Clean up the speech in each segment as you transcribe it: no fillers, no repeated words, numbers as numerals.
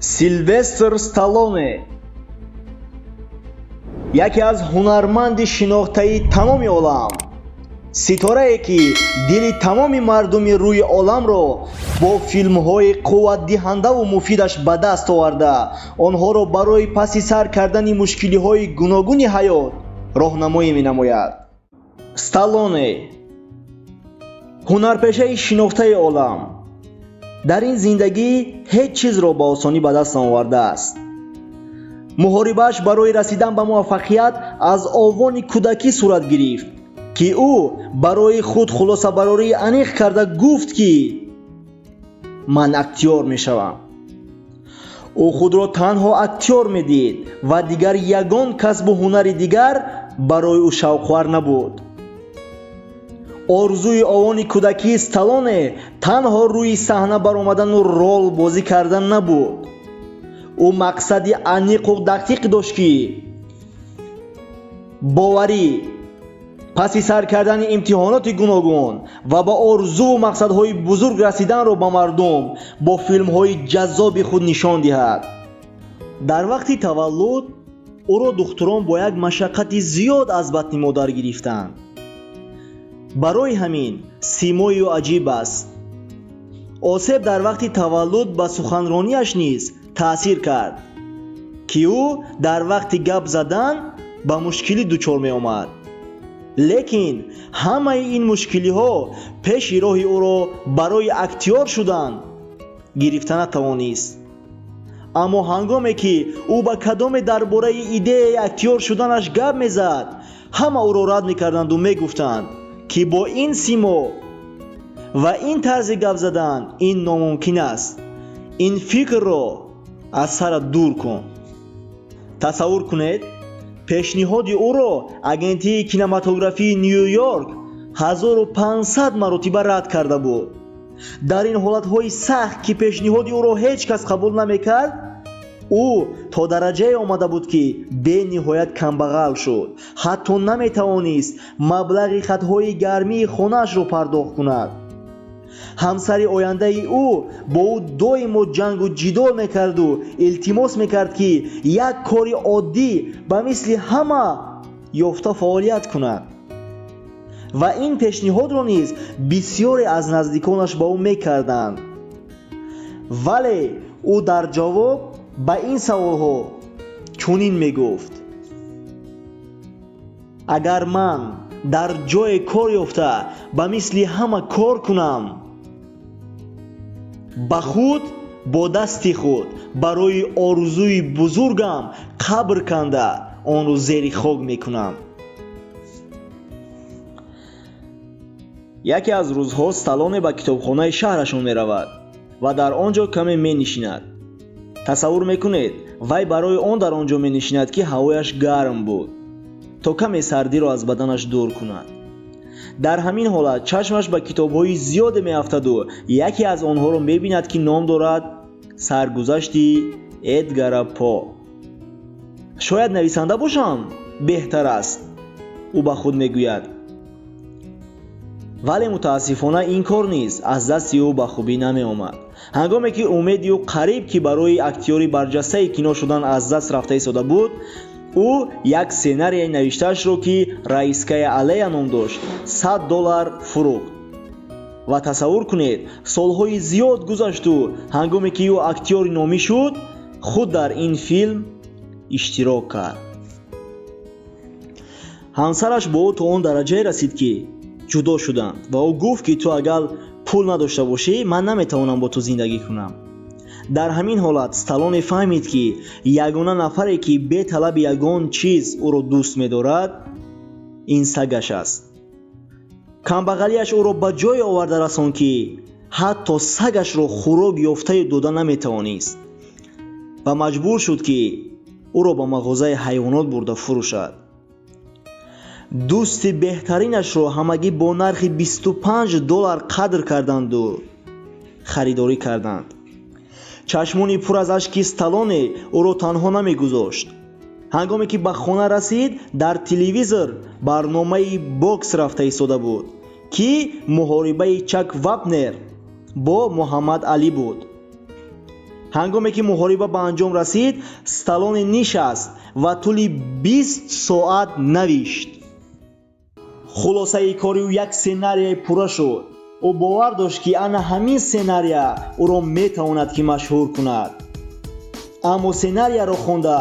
Сильвестр Сталлоне яке аз ҳунарманди шинохтаи тамоми олам, ситорае ки дили тамоми мардуми рӯи оламро бо филмҳои қувватдиҳандаву муфидаш ба даст оварда, онҳоро барои паси сар кардани мушкилиҳои гуногуни ҳаёт роҳнамоӣ менамояд. Сталлоне, ҳунарпешаи шинохтаи олам, дар ин зиндагӣ ҳеҷ чизро ба осонӣ ба даст наовардааст. муҳорибааш барои расидан ба муваффақият аз овони кӯдакӣ сурат гирифт, ки ӯ барои худ хулосабарории аниқ карда гуфт, ки ман актёр мешавам. ӯ худро танҳо актёр медид ва дигар ягон касбу ҳунари дигар барои ӯ шавқвар набуд. орзуи овони кӯдакии Сталлоне танҳо рӯи саҳна баромадану рол бозӣ кардан набуд. ӯ мақсади аниқу дақиқ дошт, ки боварӣ, паси сар кардани имтиҳоноти гуногун ва ба орзуву мақсадҳои бузург расиданро ба мардум бо филмҳои ҷаззоби худ нишон диҳад. дар вақти таваллуд ӯро духтурон бо як машаққати зиёд аз батни модар гирифтанд. барои ҳамин симои ӯ аҷиб аст. осеб дар вақти таваллуд ба суханрониаш низ таъсир кард, ки ӯ дар вақти гап задан ба мушкилӣ дучор меомад. лекин ҳамаи ин мушкилиҳо пеши роҳи ӯро барои актёр шудан гирифта натавонист. аммо ҳангоме ки ӯ ба кадоме дар бораи идеяи актёр шуданаш гап мезад, ҳама ӯро рад мекарданду мегуфтанд, ки бо ин симо ва ин тарзи гап задан ин номумкин аст. ин фикрро аз сарат дур кун. тасаввур кунед, пешниҳоди ӯро агентии кинематографии Нью Йорк 1500 маротиба рад карда буд. дар ин ҳолатҳои сахт, ки пешниҳоди ӯро ҳеҷ кас қабул намекард, ӯ то дараҷае омада буд, ки бениҳоят камбағал шуд. ҳатто наметавонист маблағи хатҳои гармии хонаашро пардохт кунад. ҳамсари ояндаи ӯ бо ӯ доимо ҷангу ҷидол мекарду илтимос мекард, ки як кори оддӣ ба мисли ҳама ёфта фаъолият кунад. ва ин пешниҳодро низ бисёре аз наздиконаш ба ӯ мекарданд. вале ӯ дар ҷавоб ба ин саволҳо чунин мегуфт: агар ман дар ҷое кор ёфта ба мисли ҳама кор кунам, ба худ бо дасти худ барои орзуи бузургам қабр канда онро зери хок мекунам. яке аз рӯзҳо Сталлоне ба китобхонаи шаҳрашон меравад ва дар он ҷо каме менишинад. тасаввур мекунед, вай барои он дар он ҷо менишинад, ки ҳавояш гарм буд, то каме сардиро аз баданаш дур кунад. дар ҳамин ҳолат чашмаш ба китобҳои зиёде меафтаду яке аз онҳоро мебинад, ки ном дорад «Саргузашти Эдгара По». шояд нависанда бошам беҳтар аст, ӯ ба худ мегӯяд. вале мутаассифона ин кор низ аз дасти ӯ ба хубӣ намеомад. ҳангоме ки умеди ӯ қариб, ки барои актёри барҷастаи кино шудан аз даст рафта истода буд, ӯ як сценарияи навиштаашро, ки «Раиская аллея» ном дошт, $100 фурӯхт. ва тасаввур кунед, солҳои зиёд гузашту ҳангоме ки ӯ актёри номӣ шуд, худ дар ин филм иштирок кард. ҳамсараш бо ӯ то он дараҷае расид, ки ҷудо шуданд ва ӯ гуфт, ки ту агар пул надошта бошӣ, ман наметавонам бо ту зиндагӣ кунам. дар ҳамин ҳолат Сталлоне фаҳмид, ки ягона нафаре, ки беталаби ягон чиз ӯро дӯст медорад, ин сагаш аст. камбағалиаш ӯро ба ҷое оварда расон, ки ҳатто сагашро хӯрок ёфтаю дода наметавонист ва маҷбур шуд, ки ӯро ба мағозаи ҳайвонот бурда фурӯшад. дӯсти беҳтаринашро ҳамагӣ бо нархи $25 қадр карданду харидорӣ карданд. чашмони пур аз ашки Сталлоне ӯро танҳо намегузошт. ҳангоме ки ба хона расид, дар телевизор барномаи бокс рафта истода буд, ки муҳорибаи Чак Вапнер бо Муҳаммад Али буд. ҳангоме ки муҳориба ба анҷом расид, Сталлоне нишаст ва тӯли 20 соат навишт. хулосаи кори ӯ як сценарияи пурра шуд. ӯ бовар дошт ки ана ҳамин сценария ӯро метавонад ки машҳур кунад. аммо сценарияро хонда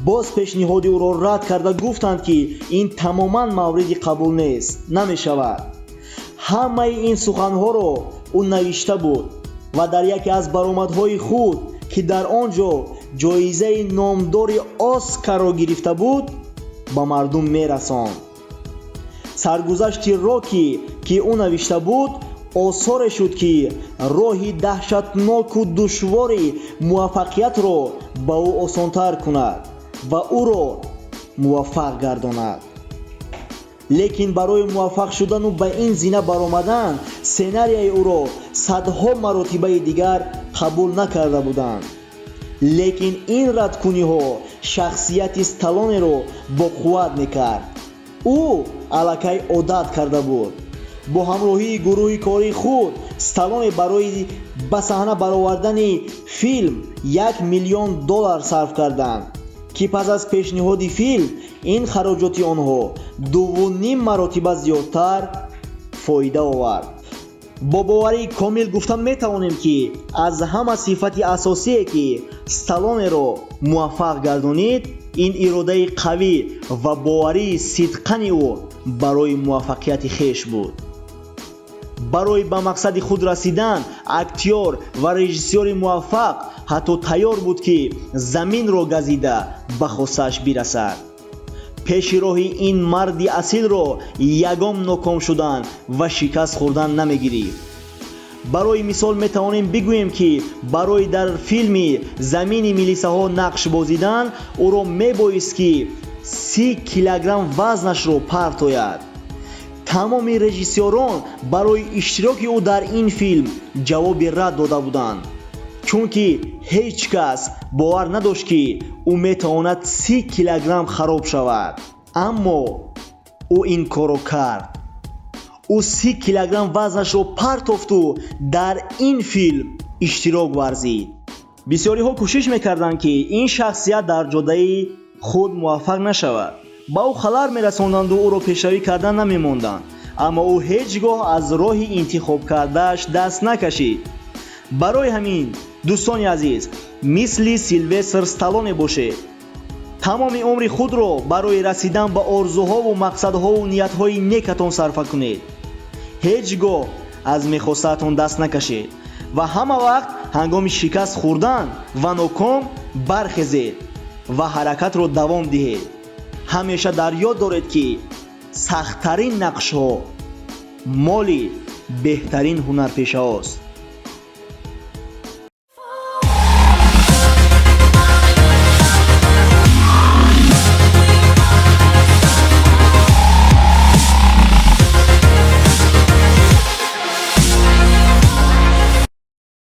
боз пешниҳоди ӯро рад карда гуфтанд ки ин тамоман мавриди қабул нест, намешавад. ҳамаи ин суханҳоро ӯ навишта буд ва дар яке аз баромадҳои худ ки дар он ҷо ҷоизаи номдори Оскарро гирифта буд, ба мардум мерасонд. саргузашти Рокки ки ӯ навишта буд осоре шуд ки роҳи даҳшатноку душвори муваффақиятро ба ӯ осонтар кунад ва ӯро муваффақ гардонад. лекин барои муваффақ шудану ба ин зина баромадан сценарияи ӯро садҳо маротибаи дигар қабул накарда буданд. лекин ин радкуниҳо шахсияти Сталлонеро боқувват мекард. ӯ аллакай одат карда буд. бо ҳамроҳии гурӯҳи кории худ Сталлоне барои ба саҳна баровардани филм $1 миллион сарф карданд ки пас аз пешниҳоди филм ин хароҷоти онҳо 2.5 маротиба зиёдтар фоида овард. бо боварии комил гуфта метавонем ки аз ҳама сифати асосие ки Сталлонеро муваффақ гардонид, ин иродаи қавӣ ва боварии сидқани ӯ барои муваффақияти хеш буд. барои ба мақсади худ расидан актёр ва режиссёри муваффақ ҳатто тайёр буд ки заминро газида ба хосааш бирасад. пеши роҳи ин марди асилро ягон ноком шудан ва шикаст хӯрдан намегирифт. барои мисол метавонем бигӯем ки барои дар филми Замини милисаҳо нақш бозидан ӯро мебоист ки 30 килограмм вазнашро партояд. тамоми режиссёрон барои иштироки ӯ дар ин филм ҷавоби рад дода буданд, чунки ҳеҷ кас бовар надошт ки ӯ метавонад 30 килограмм хароб шавад. аммо ӯ ин корро кард. ӯ 30 килограмм вазнашро партофту дар ин филм иштирок варзид. бисёриҳо кӯшиш мекарданд ки ин шахсият дар ҷодаи худ муваффақ нашавад. ба ӯ халал мерасонданду ӯро пешравӣ кардан намемонданд, аммо ӯ ҳеҷ гоҳ аз роҳи интихоб кардааш даст накашид. барои ҳамин дӯстони азиз, мисли Силвестр Сталлоне бошед. тамоми умри худро барои расидан ба орзуҳову мақсадҳову ниятҳои некатон сарфа кунед. ҳеҷ гоҳ аз мехостаатон даст накашед ва ҳама вақт ҳангоми шикаст хӯрдан ва ноком бархезед ва ҳаракатро давом диҳед. ҳамеша дар ёд доред ки сахттарин нақшҳо моли беҳтарин ҳунарпешаҳост.